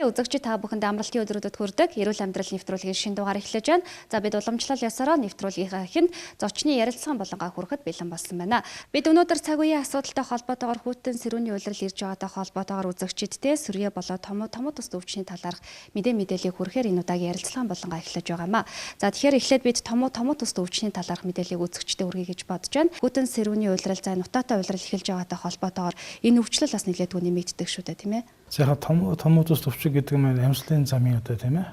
үзэгчид та бүхэнд амралтын өдрүүдэд хүрдэг эрүүл амьдрал нэвтрүүлгийн шинэ дугаар эхлэж байна. За бид уламжлал ясараа нэвтрүүлгийнхаа эхэнд зочны ярилцлаган болонгаа хүрэхэд бэлэн болсон байна. Бид өнөөдөр цаг үеийн асуудалтай холбоотойгоор хүйтэн сэрүүний улирал ирж байгаатай холбоотойгоор үзэгчидтэй сөргөө болоод томоо тус өвчний талаарх мэдээллийг хүрэхээр энэ удаагийн ярилцлаган болонгаа эхлэж байгаамаа. За тэгэхээр эхлээд бид томоо тус өвчний талаарх мэдээллийг үзэгчдэд хүргэе гэж бодож байна. Хүйтэн сэрүүний улирал за нутаатай улирал эхэлж байгаатай холбоотойгоор энэ өвчлөл бас нэлээдгүй нэмэгддэг шүү дээ, тийм ээ. За томоо тус өвчг гэдэг нь амьслын замын одоо тийм ээ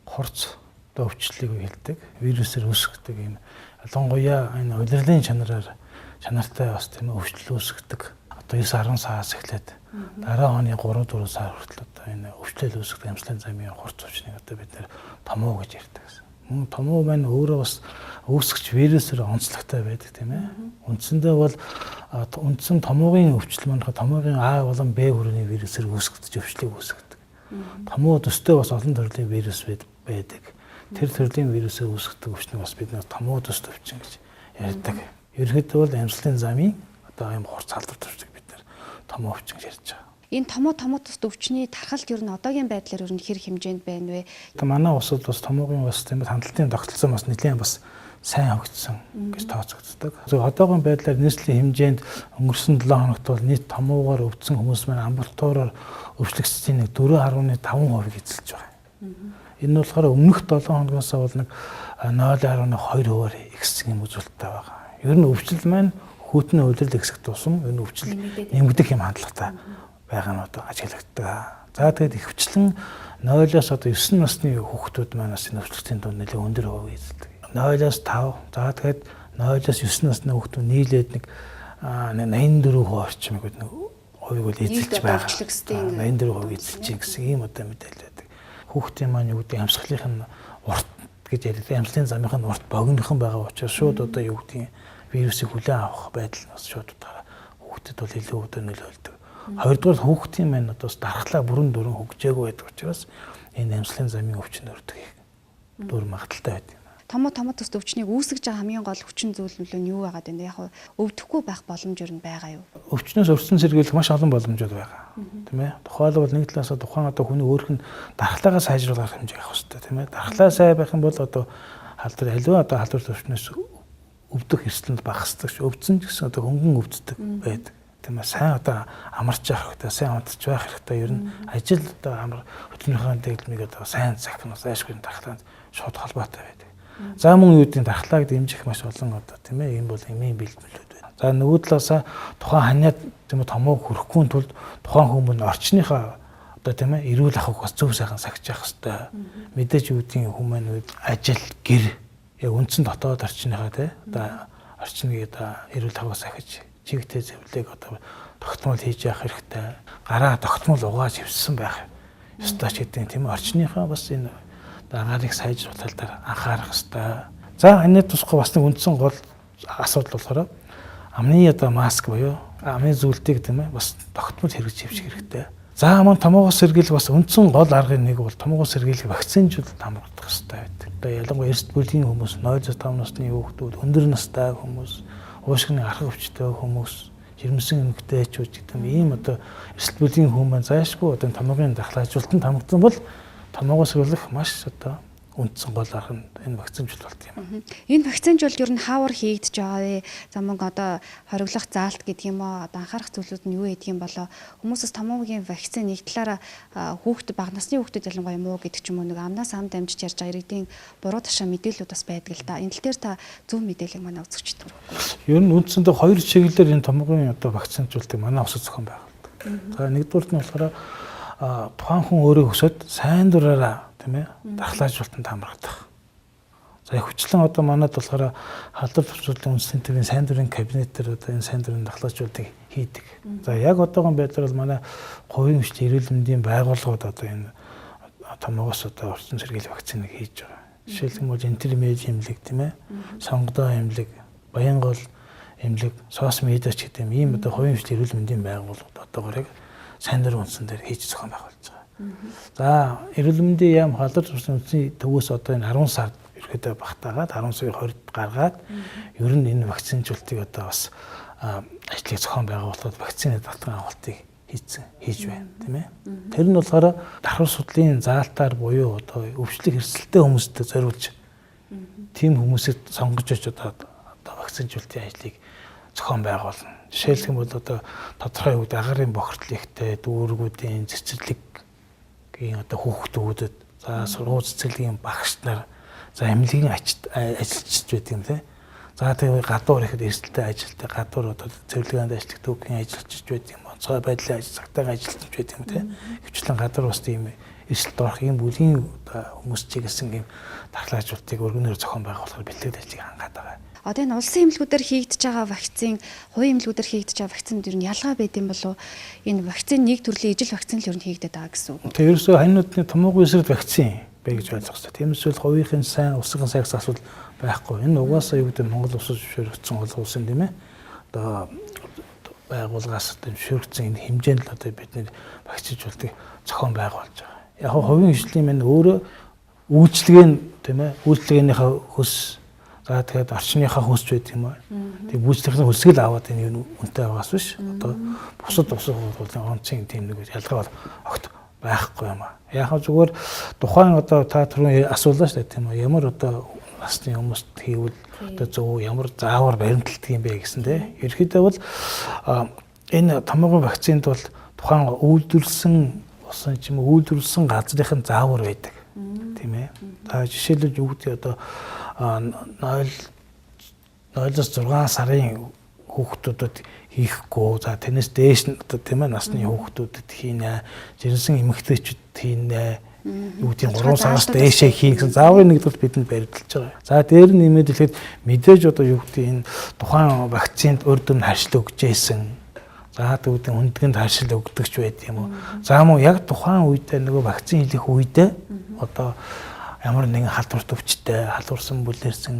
хурц одоо өвчлөлийг хэлдэг вирусээр үүсгдэг юм. Ялангуяа энэ улирлын чанартай бас тийм ээ өвчлөл үүсгдэг. Одоо 9-10 сараас эхлээд дараа оны 3-4 сар хүртэл одоо энэ өвчлөл үүсгдэг амьслын замын хурц өвчнийг одоо бид нэр томоо гэж ярьдаг гэсэн. Мөн томоо маань өөрөө бас үүсгэж вирусээр онцлогтой байдаг тийм ээ. Үндсэндээ бол үндсэн томоогийн өвчлөл маань томоогийн А болон Б хүрээний вирусээр үүсгэж өвчлөлийг үүсгэдэг. Томоо төстэй бас олон төрлийн вирус байдаг. Тэр төрлийн вирусээр үүсгдэг өвчнийг бас бид томоо төст өвчин гэж ярьдаг. Ерөнхийдөө бол амьслын замын одоо юм хурц халдвар төрчдөг бид нар томоо өвчин гэж ярьж байгаа. Энэ томоо төст өвчний тархалт ер нь одоогийн байдлаар ер нь хэр хэмжээнд байна вэ? Манай улсад бас томоогийн бас тийм хандлтын тогтолцоо бас нэлээд бас сайн хөгжсөн гэж тооцогддог. Одоогийн байдлаар нийслэлийн хэмжээнд өнгөрсөн 7 хоногт бол нийт томоогоор өвдсөн хүмүүс маань амбулаториор өвчлөгчдийн 4.5% эзэлж байгаа. Энэ нь болохоор өмнөх 7 хоногоос бол нэг 0.2%-аар ихсэн юм үзүүлэлттэй байгаа. Ер нь өвчлөл маань хүйтний улирал ихсэх тусам энэ өвчлөл нэмэгдэх юм хандлагатай байгаа нь одоо ажиглагддаг. За тэгээд ихвчлэн 0-оос одоо 9 насны хүүхдүүд манаас энэ өвчлөлтийн дунд нэлээд өндөр хувь эзэлдэг. 0-оос 5. За тэгээд 0-оос 9 насны хүүхдүүд нийлээд нэг 84% орчим нэг хувийг бол эзэлж байгаа. 84% эзэлж гэсэн ийм одоо мэдээлэл байдаг. Хүүхдийн маань юу гэдэг амьсгалынх нь урт гэж ярьдаг. Амьслын замынх нь урт богинохон байгаа учраас шууд одоо юу гэдэг вирусыг хүлээн авах байдал бас шууд одоо хүүхдэд бол илүү одоо нөлөөлдөг. Хоёрдугаар хүүхдийн маань одоо дархлаа бүрэн дүрэн хөгжөөгүй байдаг учраас энэ амьслын замын өвчин өрдөг дүр магадaltaй байдаг. Томоо төст өвчнийг үүсгэж байгаа хамгийн гол хүчин зүйл нь юу байгаад байна? Яг өвдөхгүй байх боломж ер нь байгаа юу? Өвчнөөс өрсөн сэргийлэх маш олон боломжууд байгаа. Тийм ээ. Тухайлбал нэг талаас тухайн одоо хүний өөрх нь дархлаагаа сайжруулах хэмжээ авах хэрэгтэй тийм ээ. Дархлаа сайн байх юм бол одоо халдвар аливаа одоо халдвар төвчнөөс өвдөх эрсдэл багасдаг ш. Өвдсөн ч гэсэн одоо хөнгөн өвддөг байдаг. Тийм ээ. Сайн одоо амарч явах хэрэгтэй, сайн унтж байх хэрэгтэй. Ер нь ажил одоо амар хөдөлмөрийн дэглэмийг одоо сайн захинаас айшгүй дархлаанд шууд холбоотой байдаг. За мөн юу гэдэг дархлааг дэмжих маш олон одоо тийм ээ энэ бол эмийн бэлтгэлүүд байна. За нөгөө талаасаа тухайн ханиад тийм ээ томоог хүрэхгүй тулд тухайн хүмүүс орчныхаа одоо тийм ээ эрүүл ахуйг бас зөв сайхан сахиж явах хэрэгтэй. Мэдээж юу гэдгийг хүмүүс ажил гэр яг үндсэн дотоод орчныхаа тийм одоо орчныг одоо эрүүл ахуйг сахиж чигтэй зөвлөг одоо тогтмол хийж явах хэрэгтэй. Гараа тогтмол угааж хөвссөн байх ёстой ч гэдэг тийм ээ орчныхаа бас энэ агаарыг сайжруулах талаар анхаарах хэрэгтэй. За энэ тусгай бас нэг үндсэн гол асуудал болохоор амны одоо маск буюу амны зүйлтийг тийм ээ бас тогтмол хэрэгжиж хэвших хэрэгтэй. За мөн томоогоос сэргийлэх бас үндсэн гол аргын нэг бол томоогоос сэргийлэх вакцинжуулалт хамгаалах хэрэгтэй байдаг. Одоо ялангуяа эрсдэл бүлгийн хүмүүс 0-5 насны хүүхдүүд, өндөр настай хүмүүс, уушгины арга өвчтөй хүмүүс, жирэмсэн эмэгтэйчүүд гэдэг ийм одоо эрсдэл бүлгийн хүмүүс зайлшгүй одоо томоогийн дархлаажуулалтанд хамгаалсан бол томоогоос сэргийлэх маш одоо үндсэн гол арга нь энэ вакцинжуулалт юм. Энэ вакцинжуулалт ер нь хаавар хийгдэж байгаа вэ? За мөн одоо хориглох заалт гэдэг юм уу? Одоо анхаарах зүйлүүд нь юу гэдэг юм болоо? Хүмүүсээс томоогийн вакцин нэг талаараа хүүхдэд бага насны хүүхдэд ялангуяа муу гэдэг ч юм уу нэг амнаас ам дамжиж ярьж байгаа иргэдийн буруу ташаа мэдээлүүд бас байдаг л да. Энэ тал дээр та зөв мэдээлэл манай үзэгчдэд хүргэхгүй. Ер нь үндсэндээ хоёр чиглэлээр энэ томоогийн одоо вакцинжуулалтыг манай усад зохион байгуулдаг. За нэгдүгürt нь болохоор тухайн хүн өөрөө өсөд сайн дураараа тийм ээ дархлаажуулалтанд хамрагдах. За хүчлэн одоо манайд болохоор халдвар төвчлөлийн үндэсний төвийн сайн дурын кабинетээр одоо энэ сайн дурын дархлаажуулалтыг хийдэг. За яг одоогийн байдлаар бол манай хувийн хвшлийн эрүүл мэндийн байгууллагууд одоо энэ томоогоос одоо орчин сэргийлэх вакциныг хийж байгаа. Жишээлбэл интермед эмнэлэг тийм ээ сонгодоо эмнэлэг, Баянгол эмнэлэг, СОС медиач гэдэг ийм одоо хувийн хвшлийн эрүүл мэндийн байгууллагууд одоогоор сайн дурын үндсэн дээр хийж зохион байгуулж байгаа. За эрүүл мэндийн яам халдвар төвчлийн үндсний төвөөс одоо энэ 10 сард ерөөдөө багтаагаад 10 сарын 20-нд гаргаад ер нь энэ вакцинжуулалтыг одоо бас ажлыг зохион байгуулахад вакцины татвар авалтыг хийж байна тийм ээ. Тэр нь болохоор давхар судлалын заалтаар буюу одоо өвчлөг хэрсэлтэй хүмүүстэй зориулж тийм хүмүүсийг сонгож очиж одоо вакцинжуулалтын ажлыг зохион байгуулна. Жишээлх юм бол одоо тодорхой үед агарын бохирдол ихтэй дүүргүүдийн цэцэрлэгийн одоо хүүхдүүдэд за сургууль цэцэрлэгийн багш нар за эмнэлгийн ажилчид байдаг юм тийм. За тэгээ гадуур ихэд эрсдэлтэй ажилтай гадуур одоо цэвэрлэгээнд ажиллах түүхийн ажилчид байдаг юм. Онцгой байдлын цагтаагаар ажилтнууд байдаг юм тийм. Хвчлэн гадуур бас тийм эрсдэлд орох юм бүлийн одоо хүмүүс чиглэсэн юм дархлаажуултыг өргөнөөр зохион байгуулахаар бэлтгэл ажлыг хангаад байгаа. Одоо энэ улсын эмнэлгүүдээр хийгдэж байгаа вакцин, хувийн эмнэлгүүдээр хийгдэж байгаа вакцинд ер нь ялгаа байд юм болов уу? Энэ вакцин нэг төрлийн ижил вакцин л ер нь хийгдэт байгаа гэсэн үг. Тэгээ ерөөсөө ханьнуудны томоогүй эсрэг вакцин бай гэж ойлгох хэрэгтэй. Тиймээс л хувийнхын сайн, улсын сайн гэсэн асуудал байхгүй. Энэ угаасаа юу гэдэг Монгол улсад зөвшөөрөгдсөн улсын тийм ээ. Одоо байгууллагаас зөвшөөрөгдсөн энэ хэмжээнд л одоо бидний вакцинжуулалтыг зохион байгуулж байгаа. Яг хувийн хөгжлийн мань өөрөө үйлчлэгээ тийм ээ. Үйлчлэгээнийхээ хөс за тэгээд орчныхаа хөсч байт юм аа. Тэгээд үйлчлэгийн хөсгөл аваад энэ үнэтэй байгаас биш. Одоо бусад улсын онцгийн тийм нэг ялгаа бол огт байхгүй юм аа. Яг зүгээр тухайн одоо та түрүүн асуулаа шүү дээ тийм үү. Ямар одоо насны хүмүүст хийвэл одоо зөв ямар заавар баримталдаг юм бэ гэсэн тийм. Ерөнхийдөө бол энэ томоогийн вакцинд бол тухайн үйлдвэрлэсэн усан ч юм уу үйлдвэрлэсэн газрын заавар байдаг. Тийм ээ. За жишээлбэл юу гэдэг одоо 0-6 сарын хүүхдүүдэд хийхгүй за тэрнээс дээш одоо тийм ээ насны хүүхдүүдэд хийнэ жирэмсэн эмэгтэйчүүд хийнэ юу тийм 3 сараас дээшээ хийнэ гэсэн зааврын нэг тул бидэнд баримталж байгаа. За дээр нь нэмээд ихэд мэдээж одоо юу гэдэг энэ тухайн вакцинд урд нь харшил өгчээсэн. За тэгвэл хүндгэнд харшил өгдөгч байд юм уу. За мөн яг тухайн үедээ нөгөө вакцин хийх үедээ одоо ямар нэгэн халдварт өвчтэй, халдварсан бүлэрсэн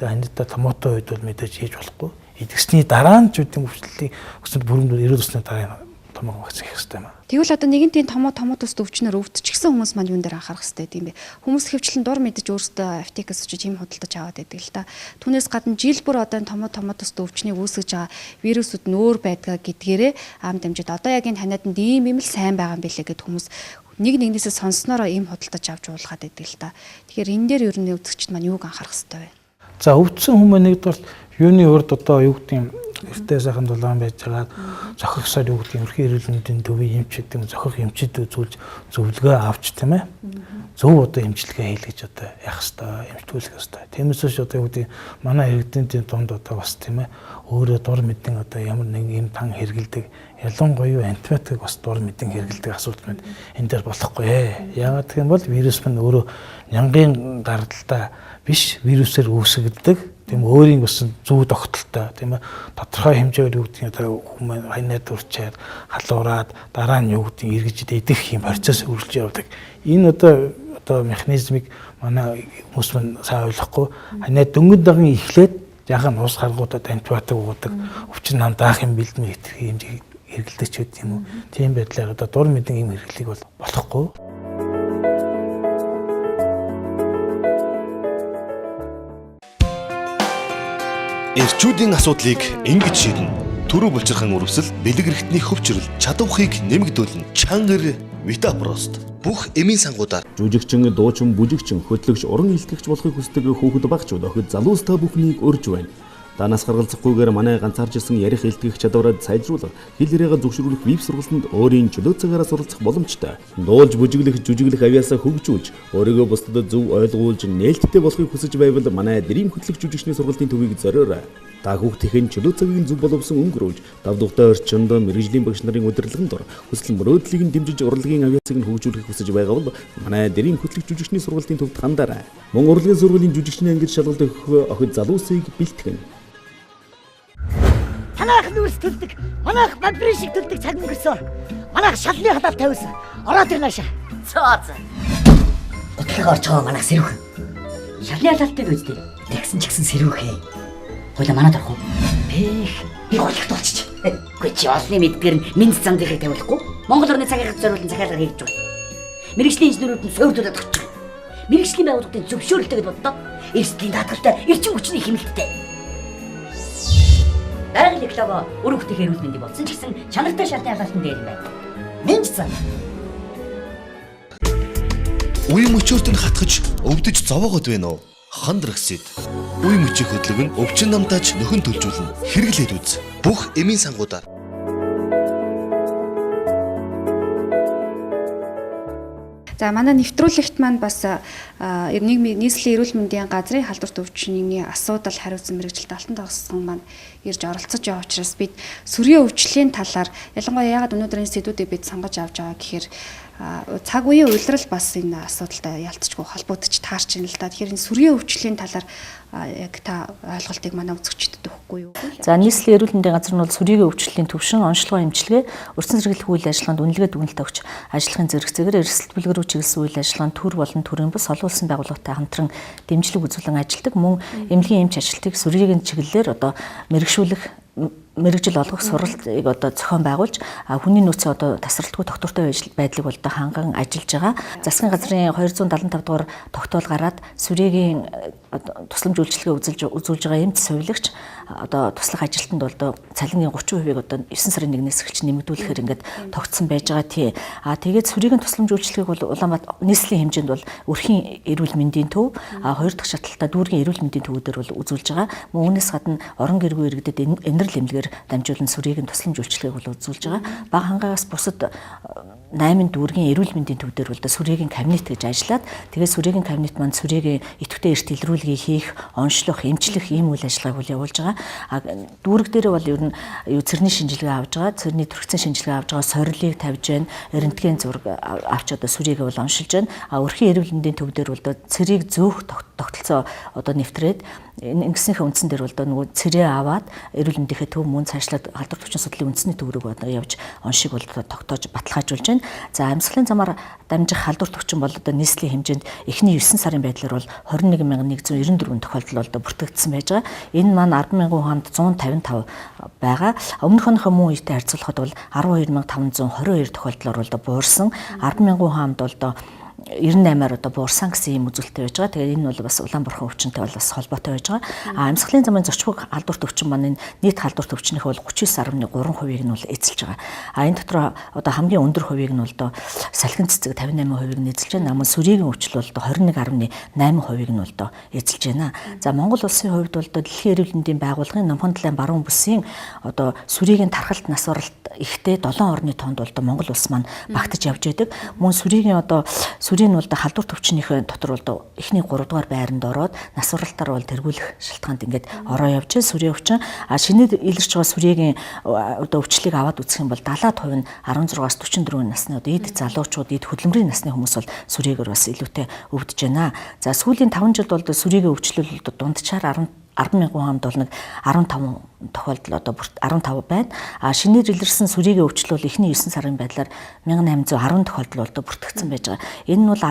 ханьтаа томоотой үед бол мэдээж хийж болохгүй. Идэгсний дараа нь ч үгүй өвчлөлийг өсөнд бүрэмдүүд 90 өснөө дараа томоо вакцин хийх хэрэгтэй юм. Тэгвэл одоо нэгэн тийм томоо төс өвчнөр өвдчихсэн хүмүүс маань юун дээр анхаарах хэрэгтэй тийм бэ? Хүмүүс хэвчлэн дур мэдэж өөрсдөө аптекаас очиж ийм худалдаж аваад байдаг л та. Түүнээс гадна жил бүр одоо энэ томоо төс өвчнийг үүсгэж байгаа вирусууд нь өөр байдгаа гэдгээрээ ам дамжид одоо яг энэ ханиаданд ийм л сайн байгаа юм билээ гэд хүмүүс нэг нэгнээсээ сонсноороо ийм худалдаж авч уулгаад байдаг л та. Тэгэхээр энэ дээр ер нь үзэгчд маань юуг анхаарах хэрэгтэй вэ? За өвдсөн хүмүүс нэгдүгээр юуны урд одоо юу гэдэг юм эртээ сайхан дулаан байж байгаа зохихсаар юу гэдэг юм өрхийн эрүүл мэндийн төвийн эмч гэдэг юм зохих эмчид үзүүлж зөвлөгөө авч тийм ээ зөв одоо эмчилгээ хийлгэж одоо яах хэвээр эмчтгүүлэх хэвээр. Тиймээс ч одоо юу гэдэг манай иргэдийн дунд одоо бас тийм ээ өөрөө дур мэдэн одоо ямар нэг юм тан хэрэгэлдэг ялангуяа антибиотик бас дур мэдэн хэрэгэлдэг асуудал мэд энэ дээр болохгүй. Яагаад гэх юм бол вирус мань өөрөө нянгийн гаралтай биш вирусээр үүсгэгддэг. Тийм өөрийн бас зүү тогтолтой тийм ээ тодорхой хэмжээгээр юу гэдэг нь одоо хүмүүс ханаад урчаад халуураад дараа нь юу гэдэг эргэж идэх юм процесс үргэлж явдаг. Энэ одоо механизмыг манай хүмүүс мань сайн ойлгохгүй ханаад дөнгөж даган эхлээд яхан ус харгуудад антибиотик уудаг өвчин нам даах юм бэлдмэ гэх хэмжээг эргэлдэж байд юм уу. Тийм байдлаар одоо дур мэдэн юм хэрэглийг бол болохгүй. Эрчүүдийн асуудлыг ингэж шийднэ. Төрөө булчирхан өрөвсөл, бэлэг эрхтний хөвчрөл, чадвархыг нэмэгдүүлнэ. Чангар Витапрост. Бүх эмийн сангуудаар жүжигчин, дуучин, бүжигчин, хөтлөгч, уран илтгэгч болохыг хүсдэг хүүхэд багчууд охид залуус та бүхнийг урьж байна. Данаас гаргалзахгүйгээр манай ганцаарч ирсэн ярих илтгэх чадвараад сайжруулах, хэл яриагаа зөвшөөрөх веб сургалтанд өөрийн чөлөө цагаараа суралцах боломжтой. Дуулж, бүжиглэх, жүжиглэх авьяасаа хөгжүүлж, өөрийгөө бусдад зөв ойлгуулж, нээлттэй болохыг хүсэж байвал манай Дрим хөтлөх жүжигчний сургалтын төвийг зориорой. Та хүүхдийн чөлөө цагийг зөв боловсон өнгөрөөж, давдугтай орчинд мэрэгжлийн багш нарын удирдлагын дор хүсэл мөрөөдлийг дэмжиж урлагийн авьяасыг хөгжүүлэхийг хүсэж байгаа бол манай Дрим хөтлөх жүжигчний сургалтын төвд хандаарай. Мөн урлагийн сургуулийн жүжигчний ангид шалгалт өгөх охид залуусыг бэлтгэн. Манайх нүүрс төлдөг, манайх бамбрын шиг төлдөг цаг өнгөрсөн. Манайх шалны хадаар тавьсан. Ороод ир наашаа. Цооц. Бодлого орж байгаа манайх сэрүүх. Шалны хадaalтай үстэй. Тэгсэн ч гэсэн сэрүүхээ. Хойло манад орох уу? Бэх. Би голхт болчих. Үгүй чи олны мэдгээр нь минц зам дээрээ тавиулахгүй. Монгол орны цагийнхад зориулсан захиалга хийж байгаа. Мэргэжлийн инженерүүд нь сувдуудад очиж байгаа. Мэргэжлийн байгууллагын зөвшөөрөлтэй гэж боддоо. Эрсдлийн даатгалтай, эрчим хүчний хэмнэлттэй. байгаль реклама үр хөвгтийн эрүүл мэндийг болсон ч гэсэн чанартай шалтны ялалтын дээр юм байна. Мэнчсэн. Үе мөчөөрт нь хатгаж өвдөж зовоогод байна уу? Хандрагсид. Үе мөчийн хөдлөг нь өвчин намтааж нөхөн төлжүүлнэ. Хэрэглээд үз. Бүх эмийн сангуудаар. За манай нэвтрүүлэгт маань бас нийслэлийн эрүүл мэндийн газрын халдварт өвчнөний асуудал хариуцсан мэрэгжилт алтан тогсон маань ирж оролцож байгаа учраас бид сүрийн өвчлөлийн талаар ялангуяа яагаад өнөөдөр энэ сэдвүүдийг бид сонгож авч байгаа гэхээр цаг үеийн улирал бас энэ асуудалтай ялцчгүй холбогдож таарч байна л да. Тэгэхээр энэ сүрийн өвчлөлийн талаар яг та ойлголтыг манай үзэгчдэд өгөхгүй юу? За нийслэлийн эрүүл мэндийн газар нь бол сүрийн өвчлөлийн төвшин, онцлогоо эмчилгээ, урьдчилан сэргийлэх үйл ажиллагаанд үнэлгээ дүгнэлт өгч ажлын зэрэгцээгээр эрсдэл бүлгэрүү чиглэсэн үйл ажиллагаанд төр болон төрийн бус олон улсын байгууллагатай хамтран дэмжлэг үзүүлэн ажилладаг. Мөн эмнэлгийн эмч ажилтныг сүрийн чиглэлээр одоо мэрэгжил олгох сургалтыг одоо зохион байгуулж хүний нөөцөө одоо тасралтгүй тогтвортой байдлыг бол одоо ханган ажиллаж байгаа. Засгийн газрын 275 дугаар тогтоол гараад сүрийн тусламж үйлчилгээ үзүүлж байгаа эмч сувилагч одоо туслах ажилтнанд бол одоо цалингийн 30%-ийг одоо 9 сарын 1-ээс эхэлж нэмэгдүүлэхээр ингээд тогтсон байж байгаа тий. Тэгээд сүрийн тусламж үйлчилгээг бол Улаанбаатар нийслэлийн хэмжээнд бол өрхийн эрүүл мэндийн төв, хоёр дахь шаталтаа дүүргийн эрүүл мэндийн төвүүдээр бол үзүүлж байгаа. Мөн үүнээс гадна орон гэргүй иргэдэд энэрл эмнэлгээр дамжуулан сүрийн тусламж үйлчилгээг бол үзүүлж байгаа. Бага хангаагаас бусад 8 дүүргийн эрүүл мэндийн төвдөр бол сүрийн кабинет гэж ажиллаад тэгээд сүрийн кабинет маань сүрийн идэвхтэй эрт илрүүлгийг хийх, онцлох, эмчлэх ийм үйл ажиллагааг бол явуулж байгаа. Дүүрэг дээр бол ер нь цэрний шинжилгээ авж байгаа, цэрний төрөгцийн шинжилгээ авж байгаа, сорилыг тавьж байна, рентген зураг авч одоо сүрийг бол оншилж байна. Өрхийн эрүүл мэндийн төвдөр бол цэрийг зөөх тогтолцоо одоо нэвтрээд ингэснийхээ үндсэн дээр бол нөгөө цэрээ аваад эрүүл мэндийнхээ төв мөн цаашлаад халдвар төвчин судлалын үндэсний төв рүү одоо явж оншиг бол тогтоож баталгаажуулж байна. За амьсгалын замаар дамжих халдвар төвчин бол одоо нийслэлийн хэмжээнд эхний 9 сарын байдлаар бол 21194 тохиолдол одоо бүртгэгдсэн байж байгаа. Энэ маань 10,000 хаанд 155 байгаа. Өмнөх оныхоо мөн үетэй харьцуулахад бол 12522 тохиолдлоор бол буурсан. 10,000 хаанд бол одоо 98-аар одоо буурсан гэсэн юм үзүүлэлттэй байж байгаа. Тэгээд энэ бол бас Улаанбаатар өвчнөд бол бас холбоотой байж байгаа. Амьсгалын замын зочгүй халдвар төвчин маань нийт халдвар төвчнийх бол 39.3%-ийг нь бол эзэлж байгаа. Энэ дотор одоо хамгийн өндөр хувийг нь бол одоо салхин цэцэг 58%-ийг нь эзэлж байна. Намын сүрийн өвчл бол одоо 21.8%-ийг нь бол одоо эзэлж байна. За Монгол улсын хувьд бол одоо дэлхийн эрүүл мэндийн байгууллагын номхон талын баруун бүсийн одоо сүрийн тархалт нас оролт ихтэй 7 орны тоонд бол одоо Монгол улс маань багтаж явж байдаг. Мөн сүрийн одоо сүрийн бол халдвар төвчнийхээ дотор бол эхний 3 дугаар байранд ороод нас уралтаар бол тэргүүлэх шалтгаанд ингээд ороо явж сүрийн өвчин шинээр илэрч байгаа сүрийн одоо өвчлийг аваад үзэх юм бол 70% нь 16-аас 44 насны одоо эд залуучууд эд хөдөлмөрийн насны хүмүүс бол сүрийгээр бас илүүтэй өвдөж байна. За сүүлийн 5 жилд бол сүрийн өвчлөл дундчаар 10,000 хаамд бол нэг 15 тохиолдол одоо 15 байна. Шинээр илэрсэн сүрийн өвчлөл эхний 9 сарын байдлаар 1810 тохиолдол бол бүртгэгдсэн байж байгаа. Энэ нь бол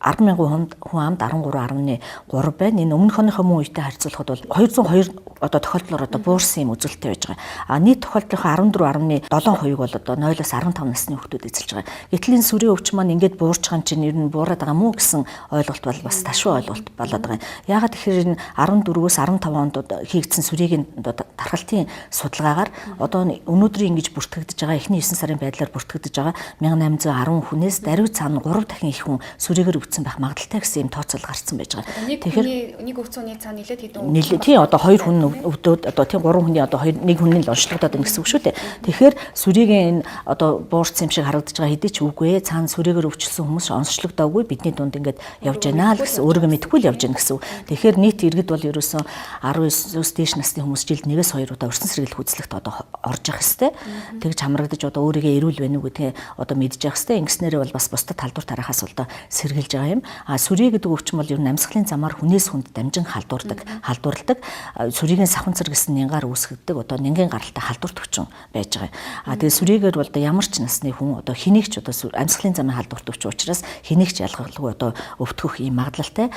10,000 хүн амд 13.3 байна. Энэ өмнөх оныхоо мөн үетэй харьцуулахад бол 202 одоо тохиолдлоор одоо буурсан юм үзүүлэлттэй байж байгаа. Нийт тохиолдлын 14.7%-ийг бол одоо 0-аас 15 насны хүүхдүүд эзэлж байгаа. Гэтэл энэ сүрийн өвч маань ингээд буурч байгаа чинь ер нь буураад байгаа мүү гэсэн ойлголт бол бас ташуу ойлголт болоод байгаа юм. Яагаад тэгэхээр энэ 14-өөс 15 онд хийгдсэн сүрийн тархалтын судалгаагаар одоо өнөөдрийн ингэж бүртгэгдэж байгаа эхний 9 сарын байдлаар бүртгэгдэж байгаа 1810 хүнээс даруй цаана 3 дахин их хүн сүрийгээр байх магадaltaй гэсэн юм тооцоол гарсан байж байгаа. Тэгэхээр нэг өвцөний цаана нэлээд хэдэн тий одоо 2 хүн өвдөд одоо тийм 3 хүний одоо 1 хүний л онцлогдоод байна гэсэн үг шүү дээ. Тэгэхээр сүрийн энэ одоо буурсан юм шиг харагдаж байгаа хэдий ч үгүй ээ. Цаана сүрээгээр өвчлсөн хүмүүс онцлогдоогүй бидний дунд ингээд явж байна л гэсэн өөрийгөө мэдгүй л явж байна гэсэн үг. Тэгэхээр нийт иргэд бол ерөөсөн 19-өөс дээш насны хүмүүс жилд 1-2 удаа өрсөн сэргийлэх үзлэгт одоо орж явах хэвээр. Тэгж хамрагдаж одоо өөрийгөө эрүүл байна уу гэдгээ одоо мэдж явах хэвээр. Ингэснээрээ бол бас бусдад халдвар тарахаас одоо сэргийлж юм. Сүрий гэдэг өвчин бол ер нь амьсгалын замаар хүнээс хүнд дамжин халдварладаг. Сүрийн савхан цэр гэсэн нянгаар үүсгдэг одоо нянгийн гаралтай халдвар төвчин байж байгаа. Тэгээд сүрийгээр бол ямар ч насны хүн одоо хэнийгч одоо амьсгалын замын халдвар төвчин учраас хэнийгч ялгарлагүй одоо өвтгөх ийм магадлалтай.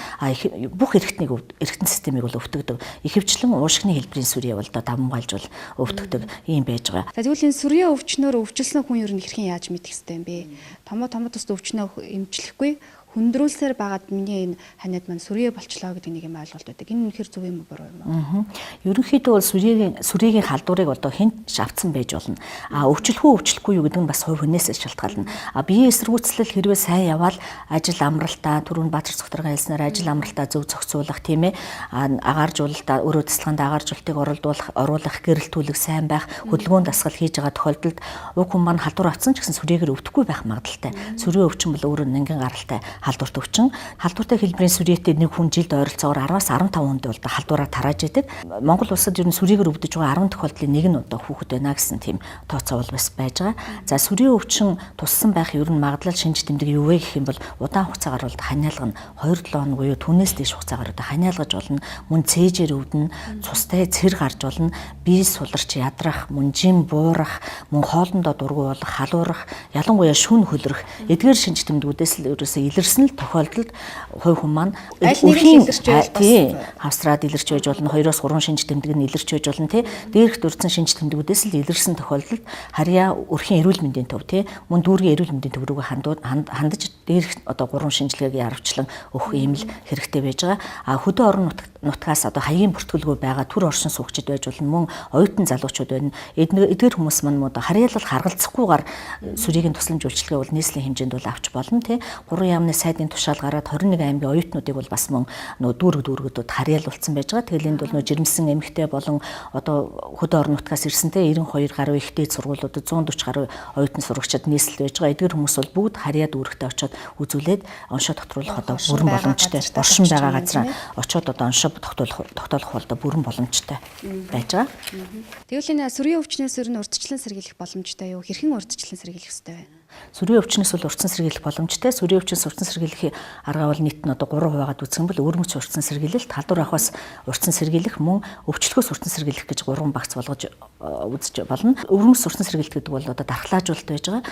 Бүх эргэтэн системийг бол өвтгдөг. Ихэвчлэн уушгины хэлбэрийн сүрий бол одоо давмгаалж бол өвтгдөг ийм байж байгаа. Тэгвэл энэ сүрийн өвчнөөр өвчлсөн хүн ер нь хэрхэн яаж мэдэх ёстой юм бэ? Томоо тус өвчнөө эмчлэхгүй хүндрүүлсээр байгаад миний энэ ханиад маань сүрээ болчлоо гэдэг нэг юм ойлголт байдаг. Энэ үнэхээр зөв юм уу буруу юм уу? Ерөнхийдөө бол сүрээгийн халдварыг одоо хэн авцсан байж болно. Өвчлөхгүй юу гэдэг нь бас хувь хүнээс шалтгаална. Биеийн эсэргүүцэл хэрвээ сайн явбал ажил амралтаа түрүүн Баатар цогторгоо хэлснээр ажил амралтаа зөв зохицуулах тийм ээ. Агааржуулалтаа өөрөө тасалгаанд агааржуултыг оруулах, гэрэлтүүлэг сайн байх, хөдөлгөөн дасгал хийж байгаа тохиолдолд уг хүн маань халдвар авсан ч гэсэн сүрээгээр өвдөхгүй байх магадaltaй. Сүрээ өвчин бол өөрөө нэгэн гаралтай халдварт өвчин. Халдвартай хэлбэрийн сүрээтэй нэг хүн жилд ойролцоогоор 10-аас 15 хүнд бол халдвараар тарааж идэг. Монгол улсад ер нь сүрээгээр өвдөж байгаа 10 тохиолдлын нэг нь одоо хүүхэд байна гэсэн тийм тооцоо бол бас байж байгаа. За сүрээ өвчин туссан байх ер нь магадлал шинж тэмдэг юу вэ гэх юм бол удаан хугацаагаар бол ханиалга нь 2-7 хоног буюу түүнээс дээш хугацаагаар одоо ханиалгаж болно. Мөн цээжээр өвдөн, цустай цэр гарч болно. Бие суларч ядрах, мөн жим буурах, мөн хоолндоо дургу болох, халуурах, ялангуяа шүн хөлрөх эдгээр шинж тэмдгүүдээс л ерөөсөө илэрсэн л тохиолдолд хувь хүн маань өрхийн хавсраад илэрч байж болно. 2-3 шинж тэмдэг нь илэрч байж болно тий. Дээрх дурдсан шинж тэмдгүүдээс л илэрсэн тохиолдолд харьяа өрхийн эрүүл мэндийн төв тий. Мөн дүүргийн эрүүл мэндийн төв рүүгээ хандаж дээрх одоо 3 шинжилгээгийн аргачлан өгөх ийм л хэрэгтэй байж байгаа. Хөдөө орон нутгаас одоо хаягийн бүртгэлгүй байгаа төр оршин суугчид байж болно. Мөн оюутан залуучууд байна. Эдгээр хүмүүс маань одоо харьяалал харгалзахгүйгээр сүрээгийн тусламж үйлчилгээ бол нийслэлийн хэмжээнд бол авч болно тий. 3 яамны сайдын тушаал гараад 21 аймгийн оюутнуудыг бол бас мөн дүүргүүд харьяалуулсан байж байгаа. Тэгэл энд бол жирэмсэн эмэгтэй болон одоо хөдөө орон нутгаас ирсэнтэй 92 гаруй ихтэй сургуулиудад 140 гаруй оюутан сурагчид нийслэл байж байгаа. Эдгээр хүмүүс бол бүгд харьяа дүүрэгтээ очиод үзүүлээд оншоо тогтруулах одоо бүрэн боломжтой. Оршин байгаа газар очиод одоо оншоо тогтоолох бол бүрэн боломжтой байж байгаа. Тэгвэл энэ сүрийн өвчнөөс ер нь урьдчилан сэргийлэх боломжтой юу? Хэрхэн урьдчилан сэргийлэх ёстой вэ? Сүрийн өвчнөөс бол урьдчилан сэргийлэх боломжтой. Сүрийн өвчнөөс урьдчилан сэргийлэх арга бол нийт нь одоо 3% үзэх юм бол өрмөц урьдчилан сэргийлэлт, халдвар авахаас урьдчилан сэргийлэх, мөн өвчлөхөөс урьдчилан сэргийлэх гэж 3 багц болгож үзэж болно. Өрмөц урьдчилан сэргийлэлт гэдэг бол одоо дархлаажуулалт байж байгаа.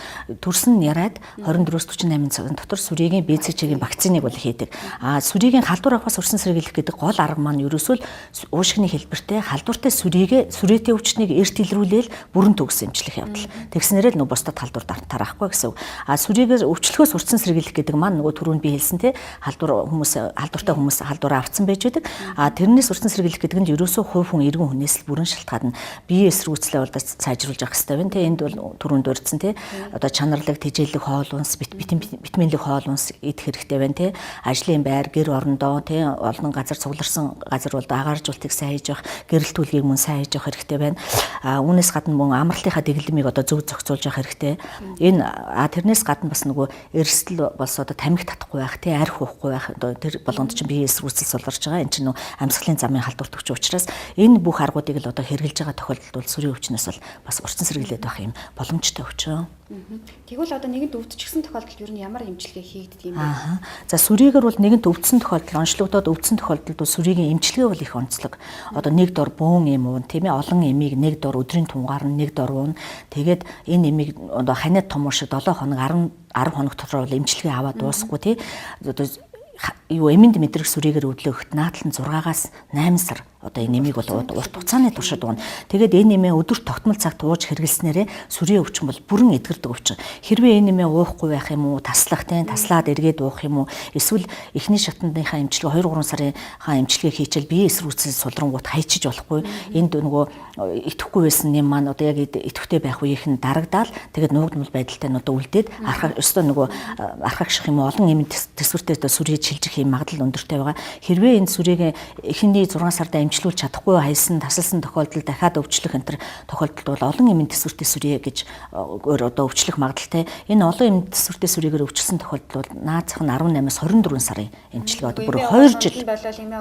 Төрсөн яраад 24-48 цагийн дотор сүрээгийн BCG-ийн вакциныг бол хийдэг. Сүрээгийн халдвар авахаас урьдчилан сэргийлэх гэдэг гол арга маань ерөөсөө уушгины хэлбэртэй халдвартай сүрээтэй өвчнийг эрт илрүүлээл бүрэн төгс эмчлэх явдал. Тэгснээрээ л бусдад халдвар тараахгүй гэсэн. Сүрээгээр өвчлөхөөс урьдчилан сэргийлэх гэдэг маань нөгөө түрүүнд би хэлсэн те халдвартай хүмүүс халдвараа авцсан байж байдаг. Тэрнээс урьдчилан сэргийлэх гэдэг нь ерөөсөө хувь хүн иргэн хүнээс л бүрэн шалтгаална. Биеийн эсрүүцлээ бол сайжруулж явах хэрэгтэй байна те. Энд бол түрүүнд урьдсан те одоо чанарлаг, тэжээлэг хоол унс, витаминлэг хоол унс идэх хэрэгтэй байна те. Ажлын байр, гэр орондоо те олон газар цугларсан газар бол агааржуултыг сайн хийж явах, гэрэлтүүлгийг мөн сайн хийж явах хэрэгтэй байна. Үүнээс гадна мөн амралтынхаа дэглэмийг одоо зөв зохицуулж явах хэрэгтэй. Энэ тэрнээс гадна бас нөгөө эрсдэл болс одоо тамхи татахгүй байх, тий арх уухгүй байх. Одоо тэр болгонд чинь биеийн эсрүүцэл сулгарч байгаа. Энэ чинь нөгөө амьсгалын замын халдвар төвч учраас энэ бүх аргуудыг л одоо хэрэгжилж байгаа тохиолдолд бол сүрийн өвчнөөс бол бас урьдчилан сэргийлээд байх юм боломжтой өвчин. Тэгвэл одоо нэгэнт өвдчихсэн тохиолдолд ер нь ямар эмчилгээ хийгддэг юм бэ? За сүрээгээр бол нэгэнт өвдсөн тохиолдолд онцлогдоод өвдсөн тохиолдолд бол сүрээгийн эмчилгээ бол их онцлог. Одоо нэг дор бөөн эм уун тийм ээ олон эмийг нэг дор өдрийн тунгаар нь нэг дор уун. Тэгээд энэ эмийг одоо ханиад том шиг 7 хоног 10 хоног дотор бол эмчилгээ аваад дуусахгүй тий. Одоо эмэнд мэдрэх сүрээгээр өвдлөхөд наадлан 6-аас 8 сар одоо энэ нэмийг бол урт хугацааны туршид угна. Тэгээд энэ нэмээ өдөр тогтмол цагт ууж хэрэглэснээрээ сүрийн өвчин бол бүрэн эдгэрдэг өвчин. Хэрвээ энэ нэмээ уухгүй байх юм уу, таслах тийм таслаад эргээд уух юм уу, эсвэл эхний шатныхаа эмчилгээ 2-3 сарынхаа эмчилгээ хийчихэл биеийн эсрүүцэл сулрангууд хайчиж болохгүй. Энд нөгөө итгэхгүй байсан нэм маань одоо яг итгэвтэй байх үеийнх нь дарагдаал тэгээд нуугдмал байдалтай нь одоо үлдээд өстой нөгөө архагших юм олон эмийн төсвөртэй сүрийг шилжих юм магадлал өндөртэй байгаа. Хэрвээ энэ сүрийг эхний 6 сард эмчлүүлж чадахгүй хайсан тасалсан тохиолдолд дахиад өвчлөх энэ тохиолдолд бол олон эмийн төсвөртэй сүрээ гэж одоо өвчлөх магадлалтай. Энэ олон эмийн төсвөртэй сүрээгээр өвчлсөн тохиолдолд бол наацх нь 18-аас 24 сарын эмчилгээ одоо бүр 2 жил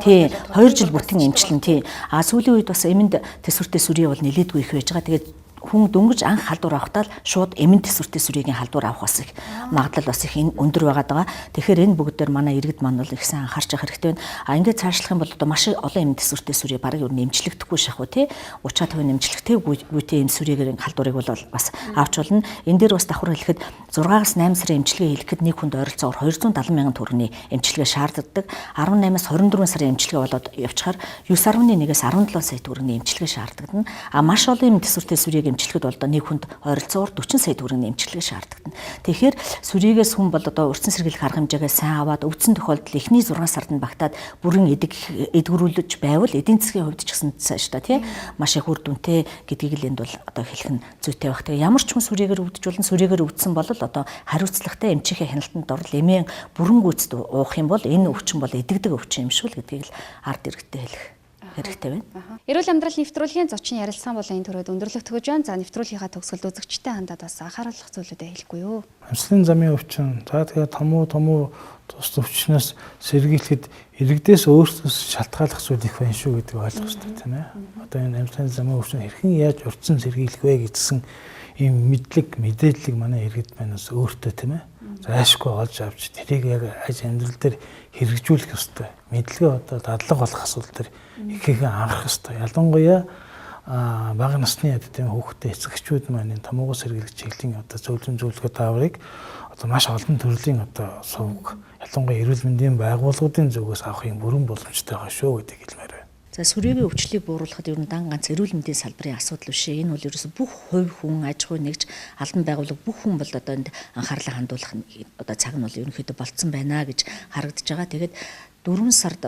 тий 2 жил бүтэн эмчилэн тий сүүлийн үед бас эмэнд төсвөртэй сүрээ бол нэлээдгүй их байж байгаа. Тэгээд хүн дөнгөж анх халдвар авахтаа л шууд эмэн төсвөртэй сүрээгийн халдвар авах бас их магадлал бас их өндөр байгаад байгаа. Тэгэхээр энэ бүгд дээр манай иргэд маань бол их сайн анхаарч явах хэрэгтэй байна. Ингээд цаашлах юм бол одоо маш олон эмэн төсвөртэй сүрээ бараг юу нэмчлэгдэхгүй шахуу тий 30-аад хувийн нэмчлэгтэй гүйтэй энэ сүрээгээр халдварыг бол бас авч болно. Энэ дээр бас давхар хэлэхэд 6-аас 8 сарын эмчилгээ хийхэд нэг хүнд ойролцоогоор 270 мянган төгрөгийн эмчилгээ шаарддаг. 18-аас 24 сарын эмчилгээ болоод явчихаар 9.1-ээс 17 сая төгрөгийн эмчилгээ шаарддаг. Маш олон төсвөртэй сүрийг эмчилгэхэд бол нэг хүнд ойролцоогоор 40 сая төгрөгийн эмчилгээ шаарддаг. Тэгэхээр сүрийгээс хүн бол одоо урьдчилан сэргийлэх арга хэмжээгээ сайн аваад өвдсөн тохиолдолд эхний 6 сард нь багтаад бүрэн эдгэрүүлж байвал эдийн засгийн хувьд ч гэсэн цааш та тий маш их үр дүнтэй гэдгийг л энд бол одоо хэлэх нь зүйтэй байх. Тэгээ ямар ч хүн сүрийгээр өвдөж болно, сүрийгээр өвдсөн бол одоо хариуцлагатай эмчийнхээ хяналтанд орол эмээ бүрэн гүйцэд уух юм бол энэ өвчин бол эдгдэг өвчин юм шүү л гэдгийг л ард иргэдэд хэлэх хэрэгтэй байна. Эрүүл амьдрал нэвтрүүлгийн зочин ярилцсан болон энэ төрөд өндөрлөх төгөж байна. За нэвтрүүлгийнхаа төгсгөлд үзэгчтэй хандаад бас анхааруулах зүйлүүдээ хэлэхгүй юу? Амьслын замын өвчин. За тэгээ том тус өвчнөөс сэргийлэхэд иргэдээс өөрсдөөс шалтгааллах зүйл их байна шүү гэдгийг ойлгох хэрэгтэй тийм ээ. Одоо энэ амьслын замын өвчин хэрхэн яаж урьдчилан сэргийлэх вэ гэсэн ийм мэдээллийг манай иргэд манаас өөртөө тийм ээ. Зайшгүй олж авч тэрийг яг аж амьдрал дээр хэрэгжүүлэх ёстой. Мэдлэгээ одоо дадлага болох асуудал дээр ихээхэн анхаарах ёстой. Ялангуяа бага насны тийм хүүхдтэй эцэгчүүд маань энэ томоогоо сэргийлэх чиглэлийн одоо зөвлөгөө дааврыг одоо маш олон төрлийн одоо сувг ялангуяа эрүүл мэндийн байгууллагуудын зүгээс авахын бүрэн боломжтой байгаа шүү гэдгийг хэлмээр байна. За сүрээгийн өвчлөлийг бууруулахад ер нь дан ганц эрүүл мэндийн салбарын асуудал биш. Энэ бол ерөөсө бүх хувь хүн, аж ахуй нэгж, албан байгууллага бүх хүн бол одоо энд анхаарлаа хандуулах одоо цаг нь бол ерөнхийдөө болцсон байна гэж харагдаж байгаа. Тэгээд 4 сард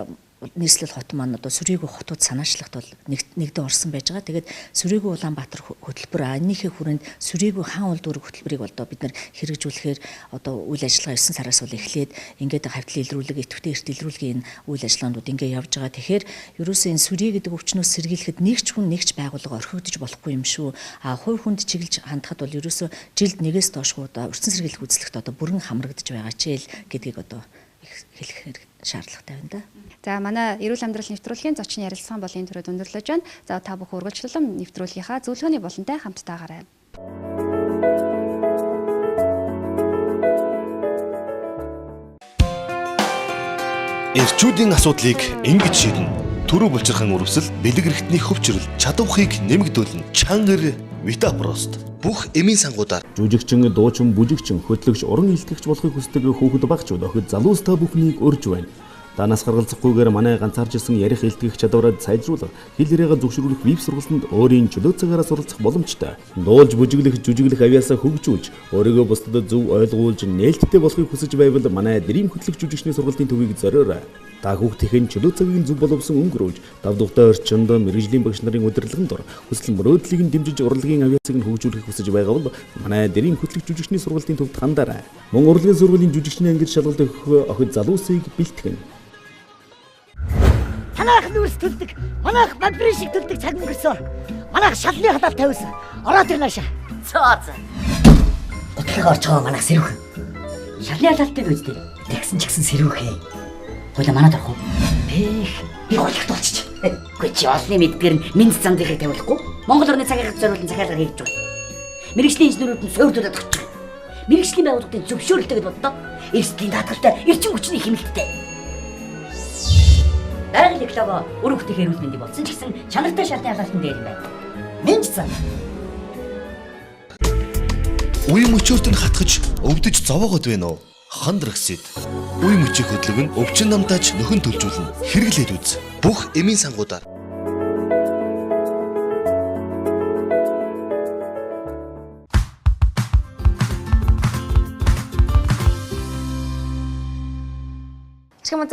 нийслэл хот маань одоо сүрээгүй хотууд санаачлагт бол нэгдэн орсон байж байгаа. Тэгээд сүрээгүй Улаанбаатар хөтөлбөр энийхээ хүрээнд сүрээгүй хаан улдуурэг хөтөлбөрийг одоо бид нар хэрэгжүүлэхээр одоо үйл ажиллагаа 9 сараас бол эхлээд ингээд хавьтлын илрүүлэг, идэвхтэй эрт илрүүлгийн энэ үйл ажиллагаанууд ингээд явж байгаа. Тэгэхээр ерөөсөө энэ сүрээ гэдэг өвчнөөс сэргийлэхэд нэг ч хүн нэг ч байгууллага орхигдож болохгүй юм шүү. Хувь хүнд чиглэж хандхад бол ерөөсөө жилд нэгээс доошгүй одоо урьдчилан сэргийлэх үзлэгт одоо бүрэн хамрагдаж байгаа ч л гэдгийг одоо хэлэх шаардлагатай байна да. За манай эрүүл амьдрал нэвтрүүлгийн зочин ярилцсан бол энэ төрөд өндөрлөж байна. За та бүх үргэлжлүүлэн нэвтрүүлгийнхаа зөвлөгөөний болонтой хамттайгаарай. Эрчүүдийн асуудлыг ингэж шийднэ. Төрөө булчирхан өрөвсөл, бэлэг эрхтний хөвчрөл, чадвархыг нэмэгдүүлнэ. Чангар Витапрост. Бүх эмийн сангуудаар жүжигчин, дуучин, бүжигчин, хөтлөгч, уран илтгэгч болохыг хүсдэг хүүхэд багчууд охид залуус та бүхнийг урьж байна. Данаас гаргалзахгүйгээр манай ганцаарч ирсэн ярих илтгэх чадвараа сайжруулах, хэл яриагаа зөвшөөрөх веб сургалтанд өөрийн чөлөө цагаараа суралцах боломжтой. Дуулж, бүжиглэх, жүжиглэх авьяасаа хөгжүүлж, өөрийгөө бусдад зөв ойлгуулж, нээлттэй болохыг хүсэж байвал манай Дрим хөтлөх жүжигчний сургалтын төвийг зориорой. Та хүүхдийн чөлөө цагийг зөв боловсон өнгөрөөж, дав дугтай орчинд мэрэгжлийн багш нарын удирдлагын дор хүсэл мөрөөдлийг дэмжиж урлагийн авьяасыг нь хөгжүүлэх хүсэж байгаа бол манай Дрим хөтлөх жүжигчний сургалтын төвд хандаарай. Мөн урлагийн сургуулийн жүжигчний ангид шалгалт өгөх охид залуусыг бэлтгэн. Манайх нүүрс төлдөг, манайх бамбрын шиг төлдөг цаг өнгөрсөн. Манайх шалны хадаар тавьсан. Ороод ир наашаа. Цооц. Бодлого орж байгаа манайх сэрвхэн. Шалны хадалтыг үздэй. Тэгсэн ч гэсэн сэрвэхээ. Хойло манад орох уу? Би голхот болчих. Үгүй чи олны мэдгээр нь минь зам дэхийг тавиулахгүй. Монгол орны цагийн зориулсан захиалга хийж байгаа. Мэргэжлийн инженерүүд нь суурьдуулаад өгч байгаа. Мэргэжлийн байгууллагын зөвшөөрлөлтөд боддоо эрсдлийн даатгалтай эрчим хүчний хэмнэлттэй. Дараагийн дипломо үр хөвгтийн эрүүл мэндийн болсон ч гэсэн чанартай шалтны халаалтан дээр юм байна. Минь зам. үе мөчөөрт нь хатгаж өвдөж зовоогод байна уу? Хандрагсид. Үе мөчийг хөдлөг нь өвчин намтаач нөхөн төлжүүлнэ. Хэрэглээд үз. Бүх эмийн сангуудаар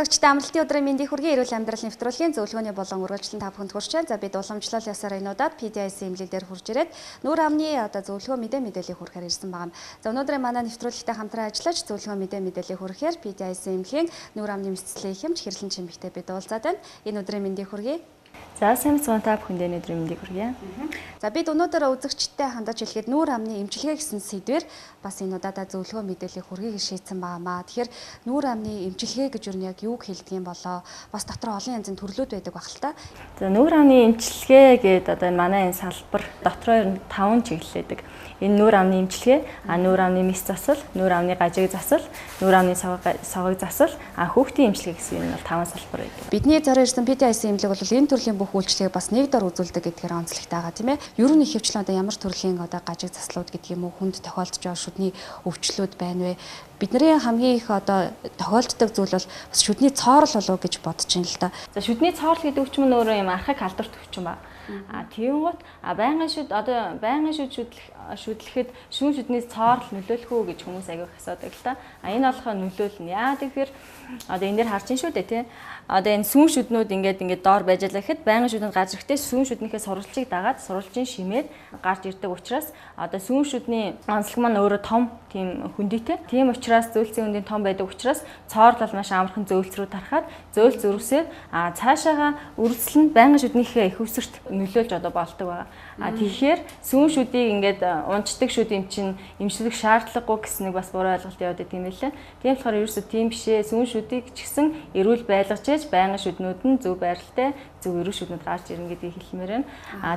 Үзэгчтэй амралтын өдрийн мэндийг хүргэе. Эрүүл амьдрал нэвтрүүлгийн зөвлөгөөний болон үргэлжлэн та бүхэнд хүрч байна. За бид уламжлал ясаар энуудад PDIS эмнэлгээр хурж ирээд нүүр амны зөвлөгөө мэдээллийг хүрэхээр ирсэн байгаа. За өнөөдрийн манай нэвтрүүлэгтээ хамтран ажиллаж зөвлөгөө мэдээллийг хүрэхээр PDIS эмнэлгийн нүүр амны мэдцлийн хэмж хэрлэн чимэгтэй бид уулзаад байна. Энэ өдрийн мэндийг хүргэе. За сайн мэцэн та бүхэнд өнөөдрийн мэндийг хүргэе. За бид өнөөдөр үзэгчтэй хандаж хэлэхэд нүүр амны эмчилгээ гэсэн сэдвээр бас энэ удаадаа зөвлөгөө мэдээллийг хүргэе гэж шийдсэн байнамаа. Тэгэхээр нүүр амны эмчилгээ гэж юу нь яг юуг хэлдэг юм болоо? Бас дотор олон янзын төрлүүд байдаг баг л та. За нүүр амны эмчилгээ гэдэг одоо энэ манай энэ салбар дотроо 5 чиглэлээдэг. Энэ нүүр амны эмчилгээ, нүүр амны мэс засал, нүүр амны гажиг засал, нүүр амны согог засал, хүүхдийн эмчилгээ гэсэн энэ бол 5 салбар байдаг. Бидний зориулсан PDIS эмнэлэг бол энэ төрлийн бүх бүх үйлчлэгийг бас нэг дор үзүүлдэг гэдгээр онцлогтой байгаа тийм ээ. Ер нь ихэвчлэн одоо ямар төрлийн одоо гажиг заслууд гэдэг юм уу хүнд тохиолдож байгаа шүдний өвчлүүд байна вэ? Бидний хамгийн их одоо тохиолддог зүйл бол бас шүдний цоорл болов гэж бодож байна л да. За шүдний цоорл гэдэг өвчин нь өөрөө юм архаг халдварт өвчин ба. Тийм гот байнгын шүдлэхэд шүүн шүдний цоорл нөлөөлөх үү гэж хүмүүс аягүй их асуудаг л та. Энэ болохоо нөлөөлнө. Яа тэгэхээр одоо энэ дээр харж ин шүү дээ тий. Одоо энэ сүүн шүднүүд ингээд доор байж байгаа гэхэд байнгын шүднүүд гарч ирэхдээ сүүн шүднийхээ сурвалжийг дагаад сурвалжийн шимээд гарч ирдэг учраас одоо сүүн шүдний онцлог маань өөрөө том тийм хүндийтэй. Тийм учраас зөөлцийн хүндийн том байдаг учраас цоорл бол маш амархан зөөлц рүү тарахад зөөлц өрөвсөөр цаашаага үргэлжлэн байнгын шүднийхээ их өсөрт нөлөөлж одоо болдог байгаа. Тэгэхээр сүүн шүдийг ингээд унцдаг шүд юм чинь эмчлэх шаардлагагүй гэсэн нэг бас буруу ойлголт яваад тийм байлаа. Тийм болохоор ерөөсөө тийм бишээ сүүн шүдийг ч гэсэн эрүүл байлгаж ээж байнгын шүднүүд нь зөв байралтай зөв эрүүл шүднүүд гарч ирнэ гэдгийг хэлмээр байна.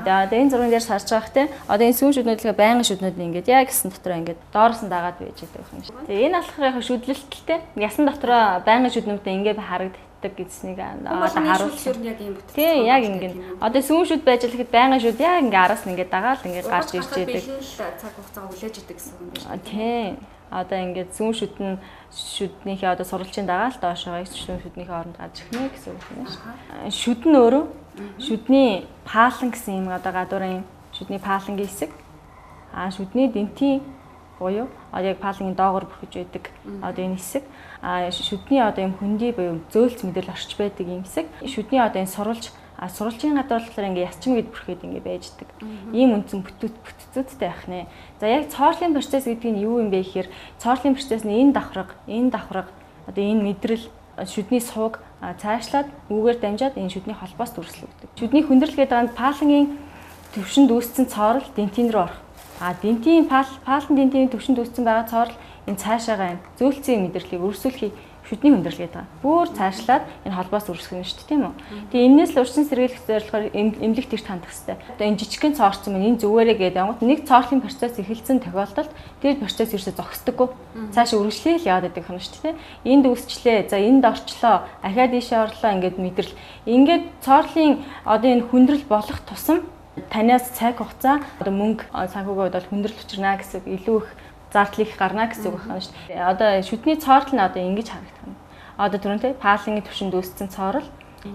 Тэгээд энэ зургийн дээр харж байгаа хэ одоо энэ сүүн шүднүүдийн байнгын шүднүүд нь ингээд яг гэсэн дотроо ингээд доороос нь дагаад байж байгаа юм шиг. Тэгээд энэ болохоор яг шүдлэлттэй ясан дотроо байнгын шүднүүдтэй ингээд харагддаг гэснийг харуулсан. Тийм яг ингээд одоо сүүн шүд байж л гэхэд байнгын шүд яг ингээд араас нь ингээд дагаад ингээд гарч ирж байдаг. Цаг хугацаа хүлээж идэг гэсэн юм байна. Тийм. Одоо ингээд сүүн шүднийхээ одоо сурвалжийн дагаал доошоо сүүн шүднийхээ оронд гарч ирнэ гэсэн үг юм байна. Шүд нь өөрөө шүдний паалан гэсэн юм одоо гадуурын шүдний паалангийн хэсэг. Шүдний дэнтийн буюу одоо яг паалангийн доогоор бүрхэж байдаг одоо энэ хэсэг. Шүдний одоо юм хөндөй буюу зөөлц мэдэл орч байдаг юм хэсэг. Шүдний одоо энэ сурвалжийн гадар болохоор ингээ ясчим гэд бүрхээд ингээ байждаг. Ийм үнцэн бүтцүүдтэй байх нэ. За яг цоорлын процесс гэдэг нь юу юм бэ гэхээр цоорлын процесс нь энэ давхраг одоо энэ мэдрэл шүдний сууг цаашлаад үүгээр дамжаад энэ шүдний холбоос дүрслэгдэг. Шүдний хүндрэл гэдэг нь паалангийн төвшөнд үүссэн цоорл дентин рүү орох. Паалан дентийн төвшөнд үүссэн байгаа цоорл энэ цаашаагаа зөөлцийн мэдрэлийг өрсөлөхийг шүдний хүндрэл гэдэг. Бүр цаашлаад энэ холбоос үрсгэнэ шүү дээ, тийм үү? Тэгээ энэс л урьдчилан сэргийлэх зорилгоор эмнэлэг тэгш хандах хэрэгтэй. Одоо энэ жижигхэн цоорцсон мэн энэ зүгээрээ гэдэг ангууд нэг цоорлын процесс эхэлсэн тохиолдолд тэр процесс ерөөсө зогсдоггүй. Цаашаа үргэлжлээл яваад байдаг юм шүү дээ. Энд үүсчлээ. За энд орчлоо. Ахаад ийшээ орлоо ингээд мэдрэл. Ингээд цоорлын одоо энэ хүндрэл болох тусам танаас цаг хугацаа одоо мөнгө санхүүгийн хувьд бол хүндрэл учирна гэсэн илүү их зардлыг гарна гэсэн үг байна шүү дээ. Одоо шүдний цоорл нь одоо ингэж харагдах юм. Одоо түрүүнтэй паалангийн төвшөнд үүссэн цоорл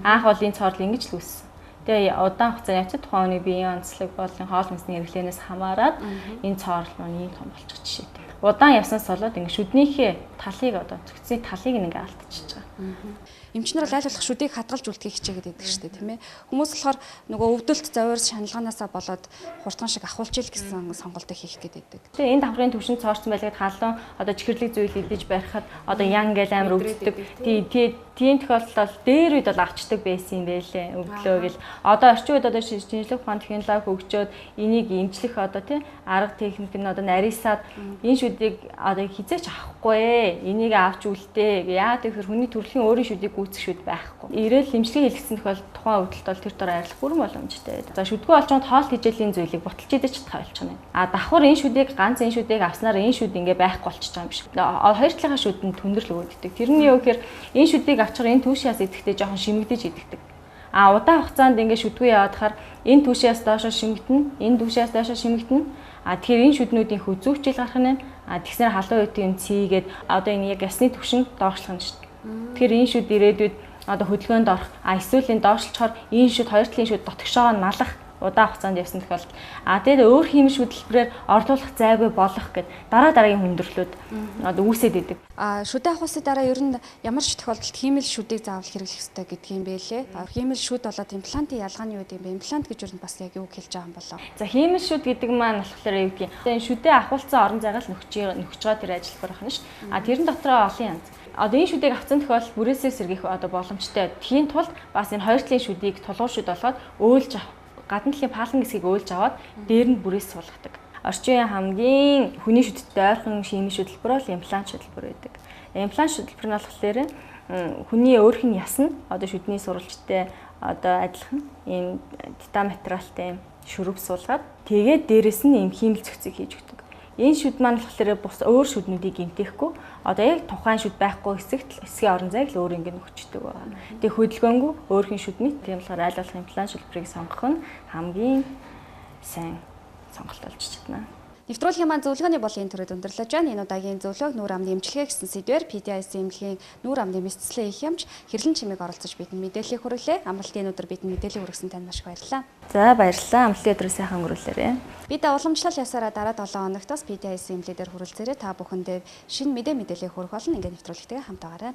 анх бол энэ цоорл ингэж л үүссэн. Тэгээ удаан хугацааны явцад тухайн хүний биеийн онцлог болон хоол хүнсний хэрэглэнээс хамаарат энэ цоорл маань ийм том болчих жишээтэй. Удаан явснаас болоод ингэ шүднийхээ талыг одоо цогцсны талыг ингээ алдчихж байгаа. Эмчнэр аль болох шүдийг хадгалж үлдэхийг хичээгээд байдаг шүү дээ, тийм ээ. Хүмүүс болохоор нөгөө өвдөлт завьрс шаналганаасаа болоод хурдхан шиг ахуулж ил гэсэн сонголтыг хийх гээд байдаг. Тэгээ энэ давхрын төвшөнд цоорсон байлгаад халуун одоо чихэрлэг зүйл илдэж барихад одоо ян гэл амир өвддөг. Тийм тохиолдолд дээр үед бол авчдаг байсан юм байлээ. Өвдлөө гэл. Одоо орчин үед одоо шинжлэх ухааны технологи хөгжөөд энийг эмчлэх одоо тийм арга техник нь одоо нарийсаад энэ шүдийг одоо хизээч авахгүй. Энийг авч үлдээ. Яагаад гэхээр хүний төрөлхийн өөрийн шүдийг гүйцэх шүд байхгүй. Ирээл эмчилгээ хэлгэсэн тохиолдолд тухайн өвдөлт бол тэр дор арилах бүрэн боломжтой байдаг. За шүдгүй олчонд хоол тэжээлийн зүйлийг буталж идэж чадах болчих нь. Давхар энэ шүдийг ганц энэ шүдийг авснаар энэ шүд ингээ байхгүй болчих байгаа юм биш. Хоёр талынхаа шүдэнд хүндрэл өгөгддөг. Тэрний юу гэхээр энэ шүдийг авчихар энэ түүшээс идэхдээ жоохон шимэгдэж идэгдэг. Удаан хугацаанд ингээ шүдгүй яваад хахаар энэ түүшээс доошоо шимэгдэнэ, энэ түүшээс доошоо шимэгдэнэ. Тэгэхээр энэ шүднүүдийн хүзүүчил гарах нь тэгснээр халуун үеийн цийгээд одоо энэ яг ясны төвшин доорчлох нь шүү дээ. Тэгэхээр энэ шүд ирээдүйд одоо хөдөлгөөнд орох эсвэл энэ доошлцохоор энэ шүд хоёр талын шүд дотгошоогоо нь малах удаан хугацаанд явсан тохиолдолд тэгээд өөр хиймэл хөдөлбөрээр орлуулах зайгүй болох гэд дараагийн хүндрэлүүд одоо үүсээд идэг. Шүдэ авахсны дараа ер нь ямар ч тохиолдолд хиймэл шүдийг заавал хэрэглэх ёстой гэдэг юм бэ лээ. Хиймэл шүд болоод имплантын ялгааны юу юм бэ? Имплант гэж ер нь бас яг юу хэлж байгаа юм болоо. За хиймэл шүд гэдэг маань болохоор юу гэх юм. Энэ шүдэ авахулсан орон зайгаа л нөхж байгаа тэр ажилбар байна ш. Тэрэн дотроо олон янз. Одоо энэ шүдийг авсан тохиолдолд бүрээсээ сэргийх одоо боломжтой. Тийм тулд бас энэ хоёр талын шүдийг тулгуур шүд болгоод өөлж авах. Гадна талын паалан хэсгийг өөлж аваад дээр нь бүрээс суулгадаг. Орчин үеийн хамгийн хүний шүдтэй ойрхон хиймэл шүдлбэр бол имплант шүдлбэр байдаг. Имплант шүдлбэр нь болохоор хүний өөрх нь ясна одоо шүдний сурвалжтай одоо адилхан ийм титан материалтай шүрэг суулгаад тэгээд дээрэс нь ийм хиймэл зохицыг хийж өгдөг. Энэ шүд маань болохоор бус өөр шүднүүдийг гэмтээхгүй. Одоо яг тухайн шүд байхгүй хэсгийн орон зайг л өөр ингэ нөхчдөг байгаа. Тэгээ хөдөлгөөнгүй өөрхийн шүдний тийм болохоор айл болох имплант шүлбэрийг сонгох нь хамгийн сайн сонголт болж чадна. Нэвтрүүлгийн маань зөвлөгөөний болын төрөд өндөрлөж байна. Энэ удаагийн зөвлөгөөг нүүр амны эмчилгээ гэсэн сэдвээр PDIS эмнэлгийн нүүр амны мэдслэн их юмч Хэрлэн чимээг оролцож бидэнд мэдээлэл хүргэлээ. Амралтын өдөр бидэнд мэдээлэл хүргэсэн танд маш их баярлалаа. За баярлалаа. Амралтын өдрөө сайхан өнгөрүүлээрэй. Бид уламжлал ясаараа дараа 7 хоногтоос PDIS эмнэлгээр хүрэлцээрээ та бүхэндээ шинэ мэдээлэл хүргэх болно. Ингээд нэвтрүүлэгтэйгээ хамт байгаарай.